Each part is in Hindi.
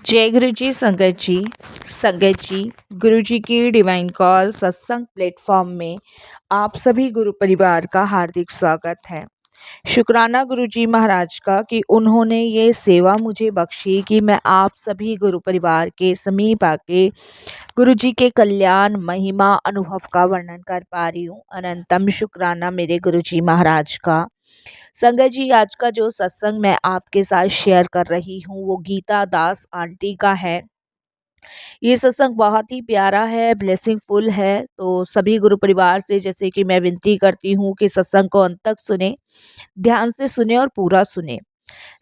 जय गुरु जी संगत जी गुरु जी की डिवाइन कॉल सत्संग प्लेटफॉर्म में आप सभी गुरु परिवार का हार्दिक स्वागत है। शुक्राना गुरु जी महाराज का कि उन्होंने ये सेवा मुझे बख्शी कि मैं आप सभी गुरु परिवार के समीप आके गुरु जी के कल्याण महिमा अनुभव का वर्णन कर पा रही हूँ। अनंतम शुक्राना मेरे गुरु जी महाराज का। संगत जी, आज का जो सत्संग मैं आपके साथ शेयर कर रही हूँ वो गीता दास आंटी का है। ये सत्संग बहुत ही प्यारा है, ब्लेसिंगफुल है। तो सभी गुरु परिवार से जैसे कि मैं विनती करती हूँ कि सत्संग को अंत तक सुने, ध्यान से सुने और पूरा सुने।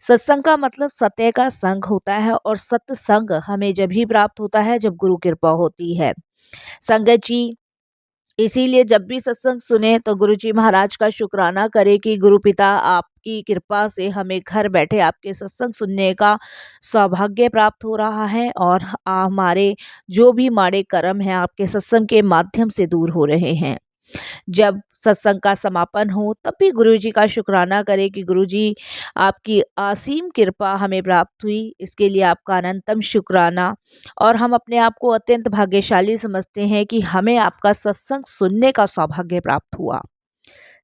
सत्संग का मतलब सत्य का संग होता है और सत्संग हमें जब ही प्राप्त होता है जब गुरु कृपा होती है। संगत जी, इसीलिए जब भी सत्संग सुने तो गुरु जी महाराज का शुक्राना करें कि गुरु पिता आपकी कृपा से हमें घर बैठे आपके सत्संग सुनने का सौभाग्य प्राप्त हो रहा है और हमारे जो भी माड़े कर्म हैं आपके सत्संग के माध्यम से दूर हो रहे हैं। जब सत्संग का समापन हो तब भी गुरु जी का शुक्राना करें कि गुरु जी आपकी असीम कृपा हमें प्राप्त हुई, इसके लिए आपका अनंतम शुक्राना। और हम अपने आप को अत्यंत भाग्यशाली समझते हैं कि हमें आपका सत्संग सुनने का सौभाग्य प्राप्त हुआ।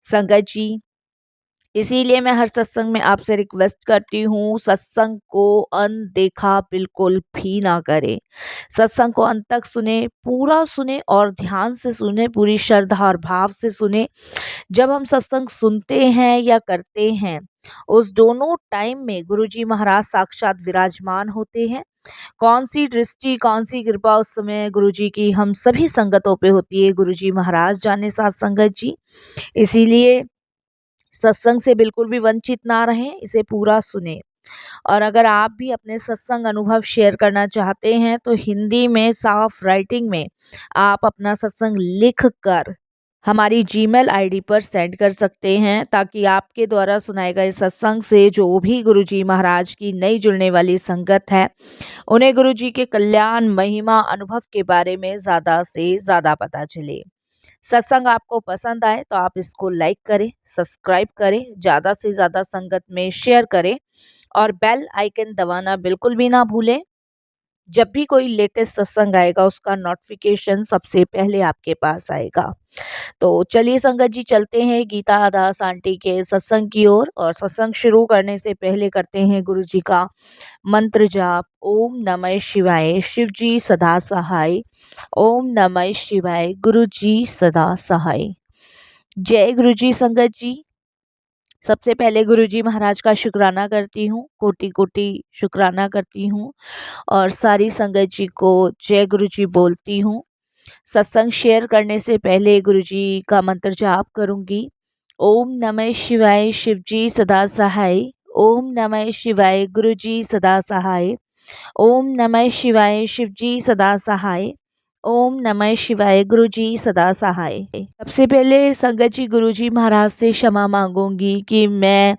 संगत जी, इसीलिए मैं हर सत्संग में आपसे रिक्वेस्ट करती हूँ, सत्संग को अनदेखा बिल्कुल भी ना करें। सत्संग को अंत तक सुने, पूरा सुने और ध्यान से सुने, पूरी श्रद्धा और भाव से सुने। जब हम सत्संग सुनते हैं या करते हैं उस दोनों टाइम में गुरुजी महाराज साक्षात विराजमान होते हैं। कौन सी दृष्टि, कौन सी कृपा उस समय गुरुजी की हम सभी संगतों पे होती है, गुरुजी महाराज जाने। साथ संगत जी, इसीलिए सत्संग से बिल्कुल भी वंचित ना रहें, इसे पूरा सुने। और अगर आप भी अपने सत्संग अनुभव शेयर करना चाहते हैं तो हिंदी में साफ राइटिंग में आप अपना सत्संग लिख कर हमारी जीमेल आईडी पर सेंड कर सकते हैं, ताकि आपके द्वारा सुनाए गए सत्संग से जो भी गुरुजी महाराज की नई जुड़ने वाली संगत है उन्हें गुरुजी के कल्याण महिमा अनुभव के बारे में ज़्यादा से ज़्यादा पता चले। सत्संग आपको पसंद आए तो आप इसको लाइक करें, सब्सक्राइब करें, ज़्यादा से ज़्यादा संगत में शेयर करें और बेल आइकन दबाना बिल्कुल भी ना भूलें। जब भी कोई लेटेस्ट सत्संग आएगा उसका नोटिफिकेशन सबसे पहले आपके पास आएगा। तो चलिए संगत जी, चलते हैं गीता दास आंटी के सत्संग की ओर। और सत्संग शुरू करने से पहले करते हैं गुरु जी का मंत्र जाप। ओम नमः शिवाय, शिव जी सदा सहाय। ओम नमः शिवाय, गुरु जी सदा सहाय। जय गुरु जी। संगत जी, सबसे पहले गुरु जी महाराज का शुक्राना करती हूँ, कोटि कोटि शुक्राना करती हूँ और सारी संगत जी को जय गुरु जी बोलती हूँ। सत्संग शेयर करने से पहले गुरु जी का मंत्र जाप करूंगी। ओम नमः शिवाय, शिव जी सदा सहाय। ओम नमः शिवाय, गुरु जी सदा सहाय। ओम नमः शिवाय, शिव जी सदा सहाय। ओम नमः शिवाय, गुरु जी सदा सहाय। सबसे पहले संगत जी गुरु जी महाराज से क्षमा मांगूंगी कि मैं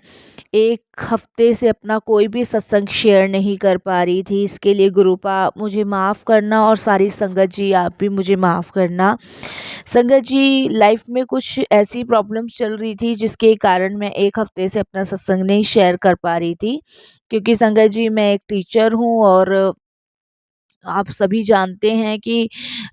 एक हफ्ते से अपना कोई भी सत्संग शेयर नहीं कर पा रही थी। इसके लिए गुरुपा मुझे माफ़ करना और सारी संगत जी आप भी मुझे माफ़ करना। संगत जी, लाइफ में कुछ ऐसी प्रॉब्लम्स चल रही थी जिसके कारण मैं एक हफ्ते से अपना सत्संग नहीं शेयर कर पा रही थी। क्योंकि संगत जी, मैं एक टीचर हूँ और आप सभी जानते हैं कि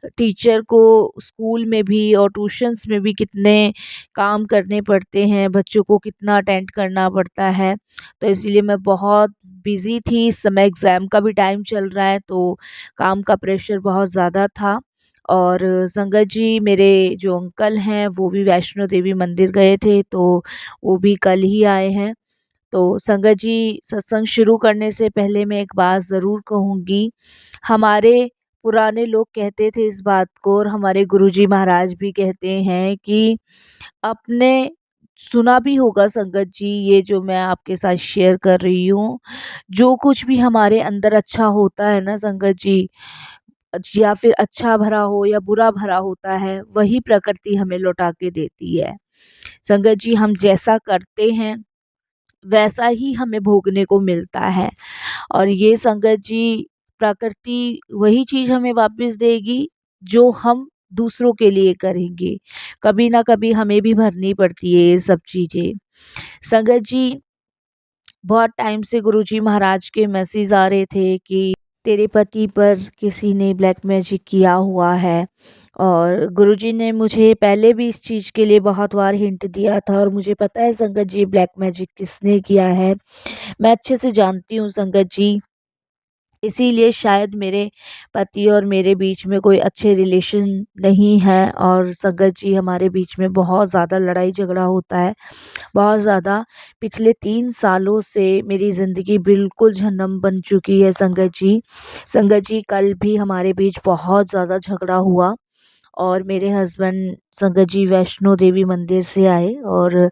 टीचर को स्कूल में भी और ट्यूशन्स में भी कितने काम करने पड़ते हैं, बच्चों को कितना अटेंड करना पड़ता है। तो इसीलिए मैं बहुत बिज़ी थी। इस समय एग्ज़ाम का भी टाइम चल रहा है तो काम का प्रेशर बहुत ज़्यादा था। और संगत जी, मेरे जो अंकल हैं वो भी वैष्णो देवी मंदिर गए थे तो वो भी कल ही आए हैं। तो संगत जी, सत्संग शुरू करने से पहले मैं एक बात ज़रूर कहूँगी। हमारे पुराने लोग कहते थे इस बात को और हमारे गुरुजी महाराज भी कहते हैं कि आपने सुना भी होगा संगत जी, ये जो मैं आपके साथ शेयर कर रही हूँ, जो कुछ भी हमारे अंदर अच्छा होता है ना संगत जी, या फिर अच्छा भरा हो या बुरा भरा होता है, वही प्रकृति हमें लौटा के देती है। संगत जी, हम जैसा करते हैं वैसा ही हमें भोगने को मिलता है। और ये संगत जी, प्रकृति वही चीज़ हमें वापस देगी जो हम दूसरों के लिए करेंगे। कभी ना कभी हमें भी भरनी पड़ती है ये सब चीज़ें। संगत जी, बहुत टाइम से गुरुजी महाराज के मैसेज आ रहे थे कि तेरे पति पर किसी ने ब्लैक मैजिक किया हुआ है। और गुरुजी ने मुझे पहले भी इस चीज़ के लिए बहुत बार हिंट दिया था और मुझे पता है संगत जी ब्लैक मैजिक किसने किया है। मैं अच्छे से जानती हूँ संगत जी। इसीलिए शायद मेरे पति और मेरे बीच में कोई अच्छे रिलेशन नहीं है और संगत जी हमारे बीच में बहुत ज़्यादा लड़ाई झगड़ा होता है। बहुत ज़्यादा पिछले 3 सालों से मेरी ज़िंदगी बिल्कुल जहन्नम बन चुकी है संगत जी। संगत जी कल भी हमारे बीच बहुत ज़्यादा झगड़ा हुआ और मेरे हस्बैंड संगत जी वैष्णो देवी मंदिर से आए और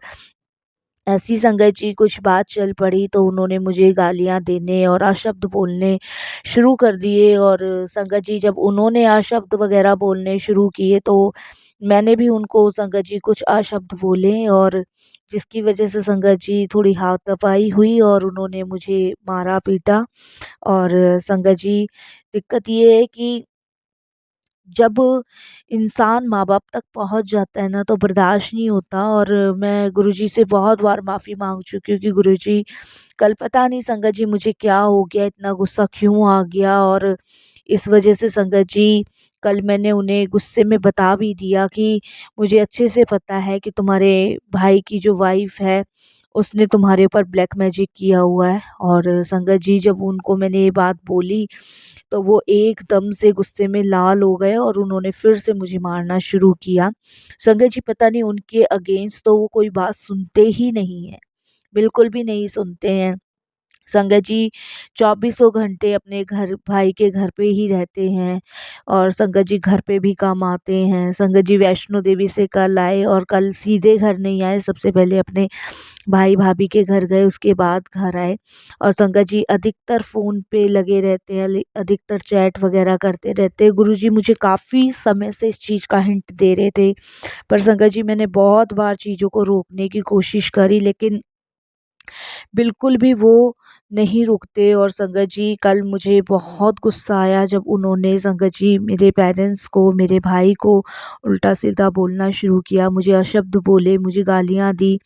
ऐसी संगत जी कुछ बात चल पड़ी तो उन्होंने मुझे गालियाँ देने और अशब्द बोलने शुरू कर दिए। और संगत जी जब उन्होंने अशब्द वगैरह बोलने शुरू किए तो मैंने भी उनको संगत जी कुछ अशब्द बोले और जिसकी वजह से संगत जी थोड़ी हाथापाई हुई और उन्होंने मुझे मारा पीटा। और संगत जी दिक्कत ये है कि जब इंसान माँ-बाप तक पहुँच जाता है ना तो बर्दाश्त नहीं होता। और मैं गुरुजी से बहुत बार माफ़ी माँग चुकी हूँ कि गुरुजी कल पता नहीं संगत जी मुझे क्या हो गया, इतना गुस्सा क्यों आ गया। और इस वजह से संगत जी कल मैंने उन्हें गुस्से में बता भी दिया कि मुझे अच्छे से पता है कि तुम्हारे भाई की जो वाइफ़ है, उसने तुम्हारे ऊपर ब्लैक मैजिक किया हुआ है। और संगत जी जब उनको मैंने ये बात बोली तो वो एकदम से गुस्से में लाल हो गए और उन्होंने फिर से मुझे मारना शुरू किया। संगत जी पता नहीं उनके अगेंस्ट तो वो कोई बात सुनते ही नहीं हैं, बिल्कुल भी नहीं सुनते हैं। संगत जी चौबीसों घंटे अपने घर भाई के घर पे ही रहते हैं और संगत जी घर पे भी कम आते हैं। संगत जी वैष्णो देवी से कल आए और कल सीधे घर नहीं आए, सबसे पहले अपने भाई भाभी के घर गए, उसके बाद घर आए। और संगत जी अधिकतर फ़ोन पे लगे रहते हैं, अधिकतर चैट वगैरह करते रहते हैं। गुरुजी मुझे काफ़ी समय से इस चीज़ का हिंट दे रहे थे, पर संगत जी मैंने बहुत बार चीज़ों को रोकने की कोशिश करी लेकिन बिल्कुल भी वो नहीं रुकते। और संगत जी कल मुझे बहुत गुस्सा आया जब उन्होंने संगत जी मेरे पेरेंट्स को, मेरे भाई को उल्टा-सीधा बोलना शुरू किया, मुझे अशब्द बोले, मुझे गालियाँ दी,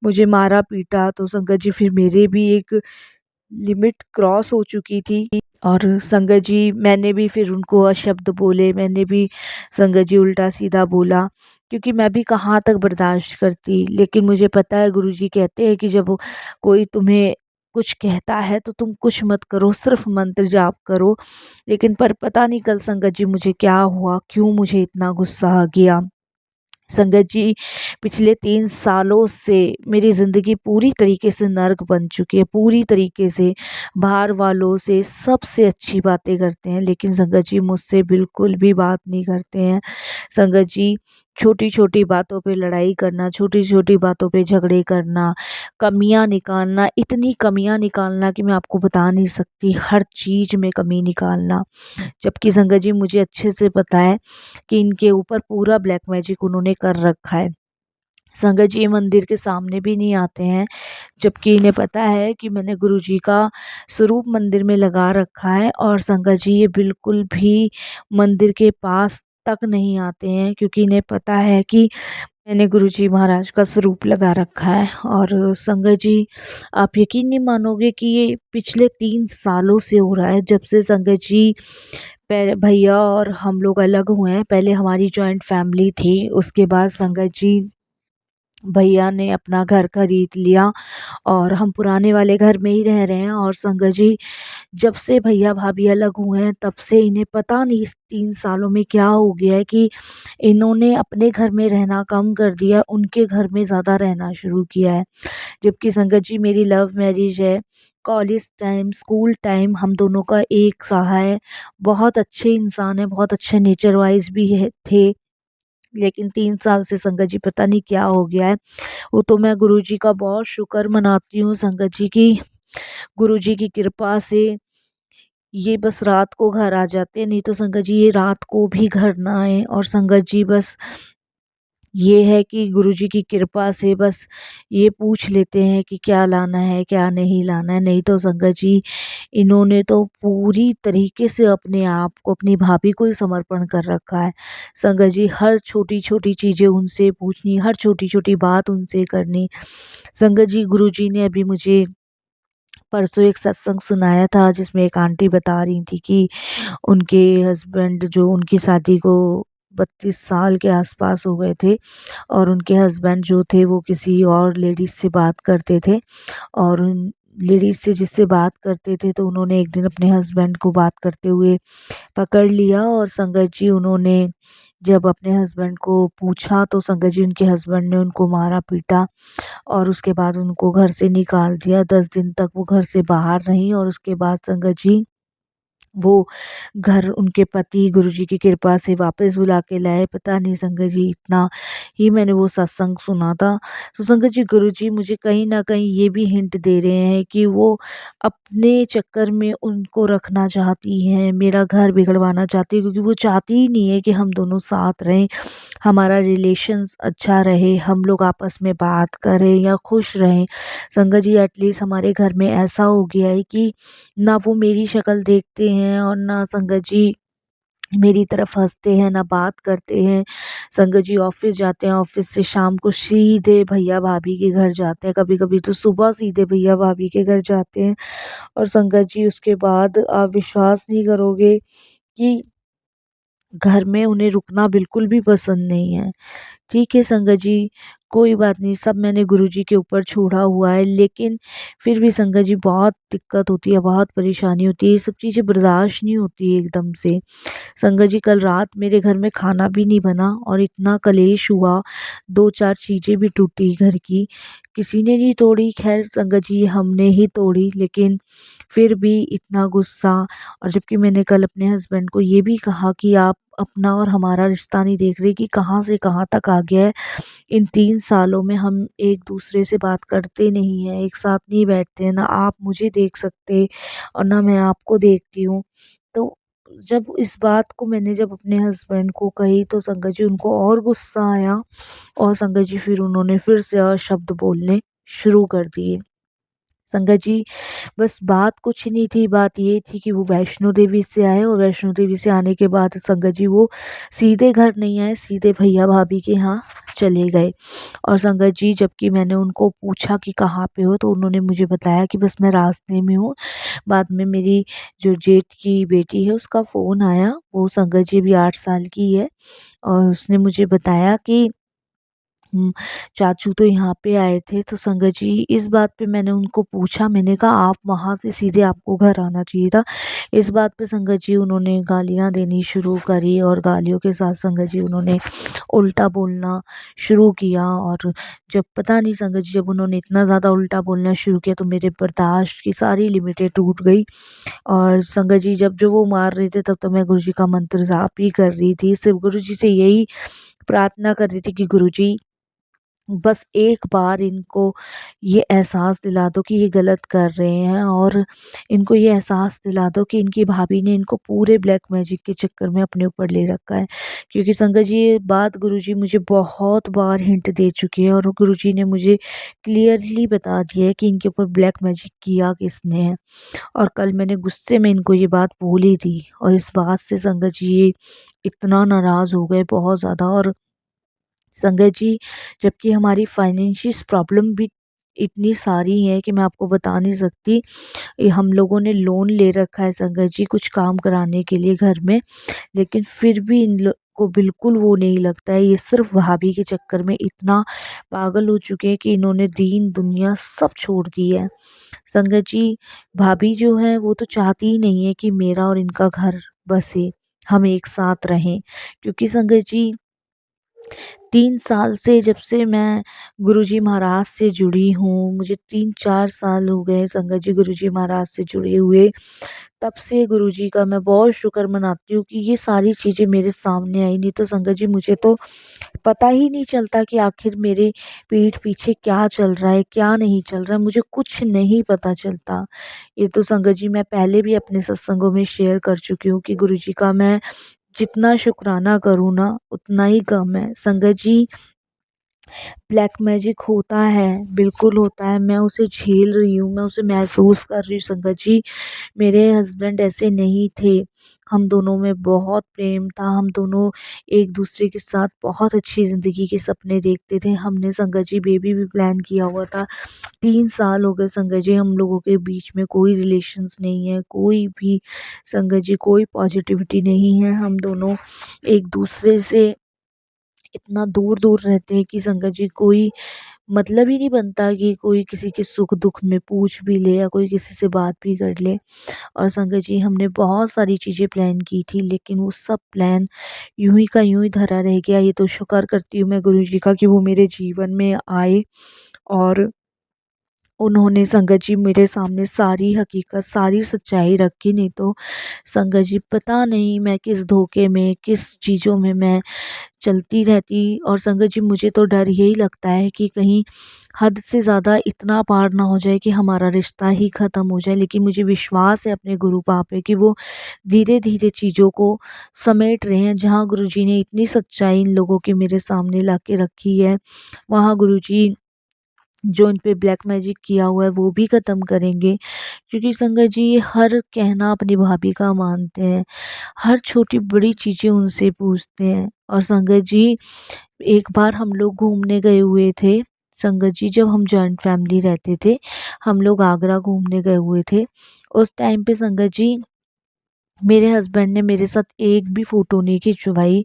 मुझे मारा-पीटा। तो संगत जी फिर मेरे भी एक लिमिट क्रॉस हो चुकी थी और संगत जी मैंने भी फिर उनको अशब्द बोले, मैंने भी संगत जी उल्टा-सीधा बोला क्योंकि मैं भी कहाँ तक बर्दाश्त करती। लेकिन मुझे पता है गुरुजी कहते हैं कि जब कोई तुम्हें कुछ कहता है तो तुम कुछ मत करो, सिर्फ़ मंत्र जाप करो। लेकिन पर पता नहीं कल संगत जी मुझे क्या हुआ, क्यों मुझे इतना गुस्सा आ गया। संगत जी पिछले 3 सालों से मेरी ज़िंदगी पूरी तरीके से नर्क बन चुकी है, पूरी तरीके से। बाहर वालों से सबसे अच्छी बातें करते हैं लेकिन संगत जी मुझसे बिल्कुल भी बात नहीं करते हैं। संगत जी छोटी-छोटी बातों पे लड़ाई करना, छोटी-छोटी बातों पे झगड़े करना, कमियाँ निकालना, इतनी कमियाँ निकालना कि मैं आपको बता नहीं सकती, हर चीज़ में कमी निकालना। जबकि संगत जी मुझे अच्छे से पता है कि इनके ऊपर पूरा ब्लैक मैजिक उन्होंने कर रखा है। संगत जी ये मंदिर के सामने भी नहीं आते हैं, जबकि इन्हें पता है कि मैंने गुरुजी का स्वरूप मंदिर में लगा रखा है। और संगत जी ये बिल्कुल भी मंदिर के पास तक नहीं आते हैं क्योंकि इन्हें पता है कि मैंने गुरुजी महाराज का स्वरूप लगा रखा है। और संगत जी आप यकीन नहीं मानोगे कि ये पिछले 3 सालों से हो रहा है, जब से संगत जी भैया और हम लोग अलग हुए हैं। पहले हमारी जॉइंट फैमिली थी, उसके बाद संगत जी भैया ने अपना घर खरीद लिया और हम पुराने वाले घर में ही रह रहे हैं। और संगत जी जब से भैया भाभी अलग हुए हैं तब से इन्हें पता नहीं इस 3 सालों में क्या हो गया है कि इन्होंने अपने घर में रहना कम कर दिया, उनके घर में ज़्यादा रहना शुरू किया है। जबकि संगत जी मेरी लव मैरिज है, कॉलेज टाइम, स्कूल टाइम हम दोनों का एक रहा है। बहुत अच्छे इंसान हैं, बहुत अच्छे नेचर वाइज़ भी है थे। लेकिन 3 साल से संगत जी पता नहीं क्या हो गया है। वो तो मैं गुरुजी का बहुत शुक्र मनाती हूँ संगत जी की, गुरुजी की कृपा से ये बस रात को घर आ जाते हैं, नहीं तो संगत जी ये रात को भी घर ना आएँ। और संगत जी बस ये है कि गुरुजी की कृपा से बस ये पूछ लेते हैं कि क्या लाना है, क्या नहीं लाना है। नहीं तो संगत जी इन्होंने तो पूरी तरीके से अपने आप को, अपनी भाभी को ही समर्पण कर रखा है। संगत जी हर छोटी-छोटी चीज़ें उनसे पूछनी, हर छोटी-छोटी बात उनसे करनी। संगत जी गुरुजी ने अभी मुझे परसों एक सत्संग सुनाया था जिसमें एक आंटी बता रही थी कि उनके हस्बैंड जो उनकी शादी को 32 साल के आसपास हो गए थे और उनके हस्बैंड जो थे वो किसी और लेडीज़ से बात करते थे और उन लेडीज़ से जिससे बात करते थे तो उन्होंने एक दिन अपने हस्बैंड को बात करते हुए पकड़ लिया और संगत जी उन्होंने जब अपने हस्बैंड को पूछा तो संगत जी उनके हस्बैंड ने उनको मारा पीटा और उसके बाद उनको घर से निकाल दिया। 10 दिन तक वो घर से बाहर रहीं और उसके बाद संगत जी वो घर उनके पति गुरुजी की कृपा से वापस बुला के लाए। पता नहीं संगत जी इतना ही मैंने वो सत्संग सुना था। तो संगत जी गुरुजी मुझे कहीं न कहीं ये भी हिंट दे रहे हैं कि वो अपने चक्कर में उनको रखना चाहती हैं, मेरा घर बिगड़वाना चाहती है क्योंकि वो चाहती ही नहीं है कि हम दोनों साथ रहें, हमारा रिलेशंस अच्छा रहे, हम लोग आपस में बात करें या खुश रहें। संगत जी एटलीस्ट हमारे घर में ऐसा हो गया है कि ना वो मेरी शक्ल देखते हैं और ना संगत जी मेरी तरफ हँसते हैं, ना बात करते हैं। संगत जी ऑफ़िस जाते हैं, ऑफ़िस से शाम को सीधे भैया-भाभी के घर जाते हैं, कभी-कभी तो सुबह सीधे भैया-भाभी के घर जाते हैं और संगत जी उसके बाद आप विश्वास नहीं करोगे कि घर में उन्हें रुकना बिल्कुल भी पसंद नहीं है। ठीक है संगत जी, कोई बात नहीं, सब मैंने गुरुजी के ऊपर छोड़ा हुआ है, लेकिन फिर भी संगत जी बहुत दिक्कत होती है, बहुत परेशानी होती है, ये सब चीज़ें बर्दाश्त नहीं होती एकदम से। संगत जी कल रात मेरे घर में खाना भी नहीं बना और इतना कलेश हुआ, 2-4 चीज़ें भी टूटी घर की। किसी ने नहीं तोड़ी, ख़ैर संगत जी हमने ही तोड़ी, लेकिन फिर भी इतना गुस्सा। और जबकि मैंने कल अपने हस्बैंड को ये भी कहा कि आप अपना और हमारा रिश्ता नहीं देख रहे कि कहाँ से कहाँ तक आ गया है। इन 3 सालों में हम एक-दूसरे से बात करते नहीं हैं, एक साथ नहीं बैठते हैं, ना आप मुझे देख सकते और ना मैं आपको देखती हूँ। तो जब इस बात को मैंने जब अपने हस्बैंड को कही तो संगत जी उनको और गुस्सा आया और संगत जी फिर उन्होंने फिर से शब्द बोलने शुरू कर दिए। संगत जी बस बात कुछ नहीं थी, बात ये थी कि वो वैष्णो देवी से आए और वैष्णो देवी से आने के बाद संगत जी वो सीधे घर नहीं आए, सीधे भैया-भाभी के यहाँ चले गए। और संगत जी जबकि मैंने उनको पूछा कि कहाँ पे हो? तो उन्होंने मुझे बताया कि बस मैं रास्ते में हूँ। बाद में मेरी जो जेठ की बेटी है उसका फ़ोन आया, वो संगत जी अभी 8 साल की है और उसने मुझे बताया कि चाचू तो यहाँ पे आए थे। तो संगत जी इस बात पे मैंने उनको पूछा, मैंने कहा आप वहाँ से सीधे आपको घर आना चाहिए था। इस बात पे संगत जी उन्होंने गालियाँ देनी शुरू करी और गालियों के साथ संगत जी उन्होंने उल्टा बोलना शुरू किया। और जब पता नहीं संगत जी जब उन्होंने इतना ज़्यादा उल्टा बोलना शुरू किया तो मेरे बर्दाश्त की सारी लिमिटें टूट गई। और संगत जी जब जो वो मार रहे थे तब तो मैं गुरुजी का मंत्र जाप ही कर रही थी। सिर्फ़ गुरुजी से यही प्रार्थना कर रही थी कि गुरुजी बस एक बार इनको ये एहसास दिला दो कि ये गलत कर रहे हैं और इनको ये एहसास दिला दो कि इनकी भाभी ने इनको पूरे ब्लैक मैजिक के चक्कर में अपने ऊपर ले रखा है। क्योंकि संगत जी ये बात गुरुजी मुझे बहुत बार हिंट दे चुके हैं और गुरुजी ने मुझे क्लियरली बता दिया है कि इनके ऊपर ब्लैक मैजिक किया किसने है। और कल मैंने गुस्से में इनको ये बात बोली थी और इस बात से संगत जी ये इतना नाराज़ हो गए बहुत ज़्यादा। और संगत जी जबकि हमारी फाइनेंशियल प्रॉब्लम भी इतनी सारी है कि मैं आपको बता नहीं सकती। ये हम लोगों ने लोन ले रखा है संगत जी कुछ काम कराने के लिए घर में, लेकिन फिर भी इन को बिल्कुल वो नहीं लगता है। ये सिर्फ़ भाभी के चक्कर में इतना पागल हो चुके हैं कि इन्होंने दीन दुनिया सब छोड़ दी है। संगत जी भाभी जो है वो तो चाहती ही नहीं है कि मेरा और इनका घर बसे, हम एक साथ रहें। क्योंकि संगत जी 3 साल से जब से मैं गुरुजी महाराज से जुड़ी हूँ, मुझे 3-4 साल हो गए संगत जी गुरुजी महाराज से जुड़े हुए। तब से गुरुजी का मैं बहुत शुक्र मनाती हूँ कि ये सारी चीज़ें मेरे सामने आई, नहीं तो संगत जी मुझे तो पता ही नहीं चलता कि आखिर मेरे पीठ पीछे क्या चल रहा है, क्या नहीं चल रहा है, मुझे कुछ नहीं पता चलता। ये तो संगत जी मैं पहले भी अपने सत्संगों में शेयर कर चुकी हूँ कि गुरुजी का मैं जितना शुकराना करूँ ना उतना ही कम है। संगत जी ब्लैक मैजिक होता है, बिल्कुल होता है, मैं उसे झेल रही हूँ, मैं उसे महसूस कर रही हूँ संगत जी। मेरे हस्बैंड ऐसे नहीं थे, हम दोनों में बहुत प्रेम था, हम दोनों एक-दूसरे के साथ बहुत अच्छी ज़िंदगी के सपने देखते थे। हमने संगत जी बेबी भी प्लान किया हुआ था। 3 साल हो गए संगत जी, हम लोगों के बीच में कोई रिलेशंस नहीं है, कोई भी संगत जी कोई पॉजिटिविटी नहीं है। हम दोनों एक-दूसरे से इतना दूर-दूर रहते हैं कि संगत जी कोई मतलब ही नहीं बनता कि कोई किसी के सुख-दुःख में पूछ भी ले या कोई किसी से बात भी कर ले। और संगत जी हमने बहुत सारी चीज़ें प्लान की थी, लेकिन वो सब प्लान यूँ ही का यूँ ही धरा रह गया। ये तो शुक्र करती हूँ मैं गुरु जी का कि वो मेरे जीवन में आए और उन्होंने संगत जी मेरे सामने सारी हकीकत, सारी सच्चाई रखी। नहीं तो संगत जी पता नहीं मैं किस धोखे में, किस चीज़ों में मैं चलती रहती। और संगत जी मुझे तो डर यही लगता है कि कहीं हद से ज़्यादा इतना पार ना हो जाए कि हमारा रिश्ता ही ख़त्म हो जाए। लेकिन मुझे विश्वास है अपने गुरु पाप पे कि वो धीरे-धीरे चीज़ों को समेट रहे हैं। जहाँ गुरुजी ने इतनी सच्चाई इन लोगों की मेरे सामने ला के रखी है, वहाँ गुरुजी जो इन पे ब्लैक मैजिक किया हुआ है वो भी ख़त्म करेंगे। क्योंकि संगत जी ये हर कहना अपनी भाभी का मानते हैं, हर छोटी-बड़ी चीज़ें उनसे पूछते हैं। और संगत जी एक बार हम लोग घूमने गए हुए थे, संगत जी जब हम जॉइंट फैमिली रहते थे, हम लोग आगरा घूमने गए हुए थे। उस टाइम पे संगत जी मेरे हस्बैंड ने मेरे साथ एक भी फ़ोटो नहीं खिंचवाई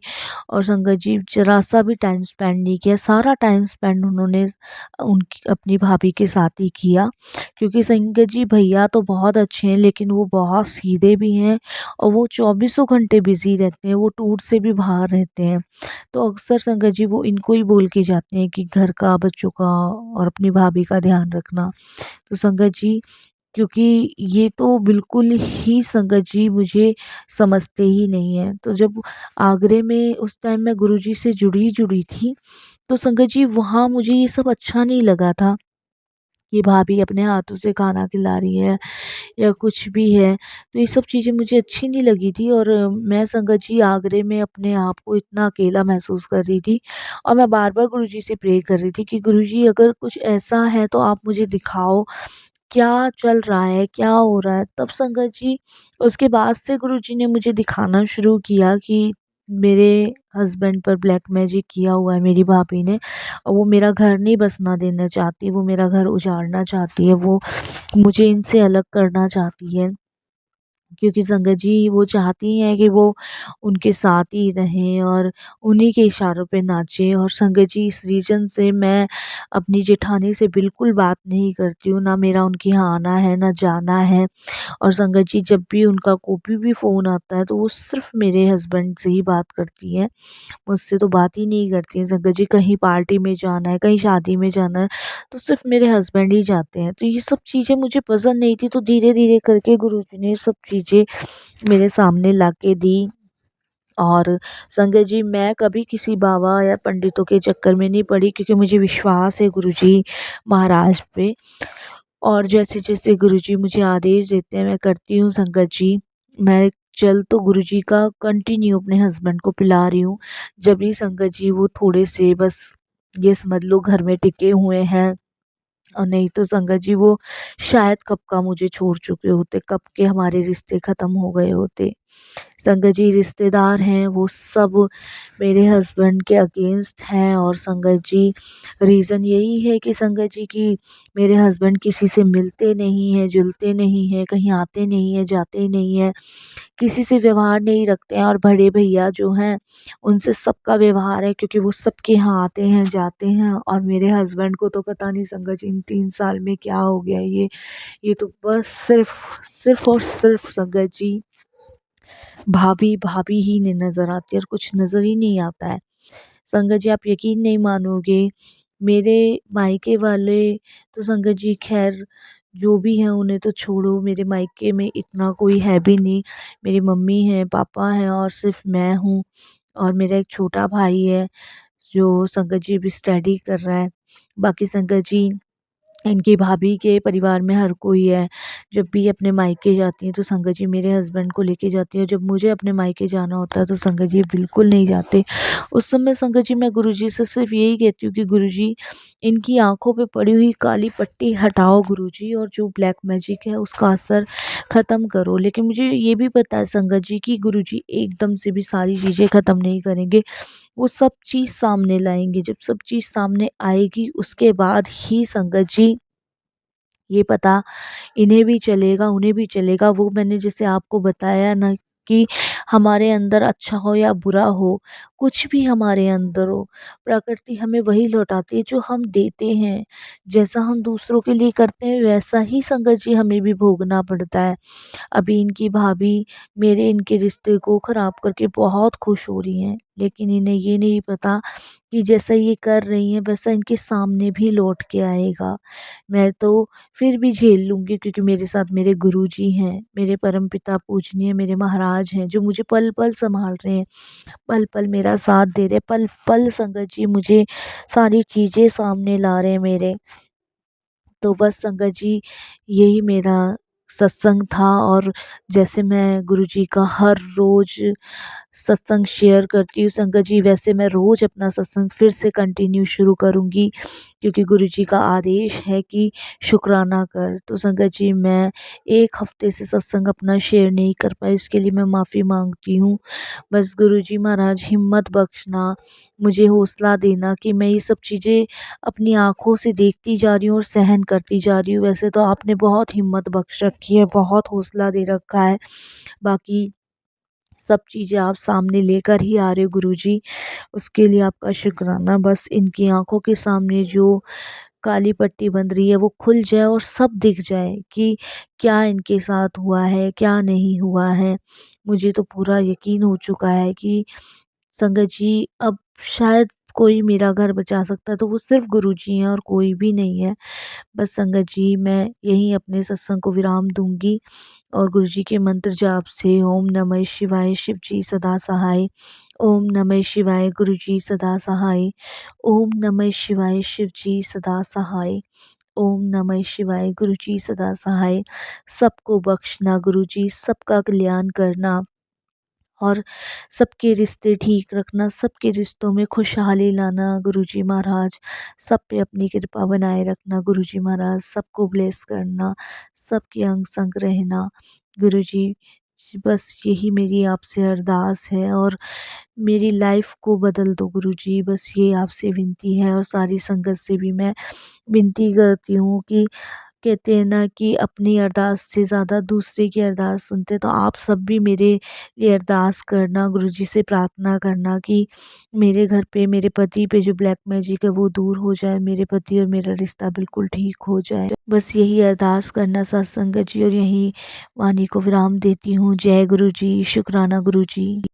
और संगत जी ज़रा-सा भी टाइम स्पेंड नहीं किया। सारा टाइम स्पेंड उन्होंने उनकी अपनी भाभी के साथ ही किया। क्योंकि संगत जी भैया तो बहुत अच्छे हैं, लेकिन वो बहुत सीधे भी हैं और वो चौबीसों घंटे बिज़ी रहते हैं, वो टूट से भी बाहर रहते हैं। तो अक्सर संगत जी वो इनको ही बोल के जाते हैं कि घर का, बच्चों का और अपनी भाभी का ध्यान रखना। तो संगत जी क्योंकि ये तो बिल्कुल ही संगत जी मुझे समझते ही नहीं हैं। तो जब आगरे में उस टाइम मैं गुरुजी से जुड़ी थी, तो संगत जी वहाँ मुझे ये सब अच्छा नहीं लगा था कि भाभी अपने हाथों से खाना खिला रही है या कुछ भी है। तो ये सब चीज़ें मुझे अच्छी नहीं लगी थी और मैं संगत जी आगरे में अपने आप को इतना अकेला महसूस कर रही थी और मैं बार-बार गुरुजी से प्रे कर रही थी कि गुरुजी अगर कुछ ऐसा है तो आप मुझे दिखाओ क्या चल रहा है, क्या हो रहा है? तब संगत जी उसके बाद से गुरुजी ने मुझे दिखाना शुरू किया कि मेरे हस्बैंड पर ब्लैक मैजिक किया हुआ है मेरी भाभी ने और वो मेरा घर नहीं बसना देना चाहती, वो मेरा घर उजाड़ना चाहती है, वो मुझे इनसे अलग करना चाहती है। क्योंकि संगत जी वो चाहती हैं कि वो उनके साथ ही रहें और उन्हीं के इशारों पे नाचें। और संगत जी इस रीज़न से मैं अपनी जेठानी से बिल्कुल बात नहीं करती हूँ, ना मेरा उनके यहाँ आना है, ना जाना है। और संगत जी जब भी उनका कोई भी फ़ोन आता है तो वो सिर्फ़ मेरे हस्बैंड से ही बात करती हैं। मुझसे तो बात ही नहीं करती हैं। संगत जी कहीं पार्टी में जाना है, कहीं शादी में जाना है, तो सिर्फ़ मेरे हस्बैंड ही जाते हैं। तो ये सब चीज़ें मुझे पसंद नहीं थी, तो धीरे-धीरे करके गुरुजी ने ये सब चीज़ें मेरे सामने ला के दी। और संगत जी मैं कभी किसी बाबा या पंडितों के चक्कर में नहीं पड़ी, क्योंकि मुझे विश्वास है गुरुजी महाराज पे। और जैसे-जैसे गुरुजी मुझे आदेश देते हैं मैं करती हूँ संगत जी। मैं जल तो गुरुजी का कंटिन्यू अपने हस्बैंड को पिला रही हूँ। जब भी संगत जी वो थोड़े से बस ये समझ लो घर में टिके हुए हैं और नहीं तो संगत जी वो शायद कब का मुझे छोड़ चुके होते, कब के हमारे रिश्ते ख़त्म हो गए होते। संगत जी रिश्तेदार हैं वो सब मेरे हस्बैंड के अगेंस्ट हैं। और संगत जी रीज़न यही है कि संगत जी कि मेरे हस्बैंड किसी से मिलते नहीं हैं, जुलते नहीं हैं, कहीं आते नहीं हैं, जाते नहीं हैं, किसी से व्यवहार नहीं रखते हैं। और बड़े भैया जो हैं उनसे सबका व्यवहार है, क्योंकि वो सबके यहाँ आते हैं, जाते हैं। और मेरे हस्बैंड को तो पता नहीं संगत जी इन 3 साल में क्या हो गया है ये तो बस सिर्फ़ और सिर्फ़ संगत जी भाभी, भाभी ही नहीं नज़र आती और कुछ नज़र ही नहीं आता है। संगत जी आप यकीन नहीं मानोगे, मेरे मायके वाले तो संगत जी ख़ैर जो भी हैं उन्हें तो छोड़ो, मेरे मायके में इतना कोई है भी नहीं। मेरी मम्मी हैं, पापा हैं और सिर्फ़ मैं हूँ और मेरा एक छोटा भाई है, जो संगत जी अभी स्टडी कर रहा है। बाकी संगत जी इनकी भाभी के परिवार में हर कोई है। जब भी अपने मायके जाती हैं तो संगत जी मेरे हस्बैंड को लेके जाती है। जब मुझे अपने मायके जाना होता है तो संगत जी बिल्कुल नहीं जाते। उस समय संगत जी मैं गुरुजी से सिर्फ यही कहती हूँ कि गुरुजी, इनकी आंखों पे पड़ी हुई काली पट्टी हटाओ गुरुजी, और जो ब्लैक मैजिक है उसका असर ख़त्म करो। लेकिन मुझे ये भी पता है संगत जी कि गुरुजी एकदम से भी सारी चीज़ें ख़त्म नहीं करेंगे। वो सब चीज़ सामने लाएंगे। जब सब चीज़ सामने आएगी उसके बाद ही संगत जी ये पता इन्हें भी चलेगा, उन्हें भी चलेगा। वो मैंने जैसे आपको बताया ना कि हमारे अंदर अच्छा हो या बुरा हो, कुछ भी हमारे अंदर हो, प्रकृति हमें वही लौटाती है जो हम देते हैं। जैसा हम दूसरों के लिए करते हैं वैसा ही संगत जी हमें भी भोगना पड़ता है। अभी इनकी भाभी मेरे इनके रिश्ते को ख़राब करके बहुत खुश हो रही हैं, लेकिन इन्हें ये नहीं पता कि जैसा ये कर रही हैं वैसा इनके सामने भी लौट के आएगा। मैं तो फिर भी झेल लूँगी क्योंकि मेरे साथ मेरे गुरुजी हैं, मेरे परमपिता पूजनीय मेरे महाराज हैं जो मुझे पल-पल सँभाल रहे हैं, पल-पल मेरा साथ दे रहे हैं, पल-पल संगत जी मुझे सारी चीज़ें सामने ला रहे हैं मेरे। तो बस संगत जी यही मेरा सत्संग था, और जैसे मैं गुरुजी का हर रोज़ सत्संग शेयर करती हूँ संगत जी, वैसे मैं रोज़ अपना सत्संग फिर से कंटिन्यू शुरू करूँगी क्योंकि गुरुजी का आदेश है कि शुक्राना कर। तो संगत जी मैं 1 हफ़्ते से सत्संग अपना शेयर नहीं कर पाई, उसके लिए मैं माफ़ी माँगती हूँ। बस गुरुजी महाराज हिम्मत बख्शना, मुझे हौसला देना कि मैं ये सब चीज़ें अपनी आँखों से देखती जा रही हूँ और सहन करती जा रही हूँ। वैसे तो आपने बहुत हिम्मत बख्श रखी है, बहुत हौसला दे रखा है। बाकी सब चीज़ें आप सामने लेकर ही आ रहे हो गुरुजी, उसके लिए आपका शुक्राना। बस इनकी आँखों के सामने जो काली पट्टी बंध रही है वो खुल जाए और सब दिख जाए कि क्या इनके साथ हुआ है, क्या नहीं हुआ है। मुझे तो पूरा यकीन हो चुका है कि संगत जी अब शायद कोई मेरा घर बचा सकता है तो वो सिर्फ़ गुरुजी हैं और कोई भी नहीं है। बस संगत जी मैं यहीं अपने सत्संग को विराम दूँगी और गुरुजी के मंत्र जाप से ओम नमः शिवाय शिव जी सदा सहाय, ओम नमः शिवाय गुरुजी सदा सहाय, ओम नमः शिवाय शिव जी सदा सहाय, ओम नमः शिवाय गुरुजी सदा सहाय। सबको बख्शना गुरुजी, सबका कल्याण करना और सबके रिश्ते ठीक रखना, सबके रिश्तों में खुशहाली लाना गुरुजी महाराज, सब पे अपनी कृपा बनाए रखना गुरुजी महाराज, सबको ब्लेस करना, सबके अंग संग रहना गुरुजी। बस यही मेरी आपसे अरदास है और मेरी लाइफ को बदल दो गुरुजी, बस ये आपसे विनती है। और सारी संगत से भी मैं विनती करती हूँ कि कहते हैं ना कि अपनी अरदास से ज़्यादा दूसरे की अरदास सुनते हैं, तो आप सब भी मेरे लिए अरदास करना, गुरुजी से प्रार्थना करना कि मेरे घर पे मेरे पति पे जो ब्लैक मैजिक है वो दूर हो जाए, मेरे पति और मेरा रिश्ता बिल्कुल ठीक हो जाए। बस यही अरदास करना सत्संग जी, और यही वाणी को विराम देती हूँ। जय गुरु जी, शुक्राना गुरु जी।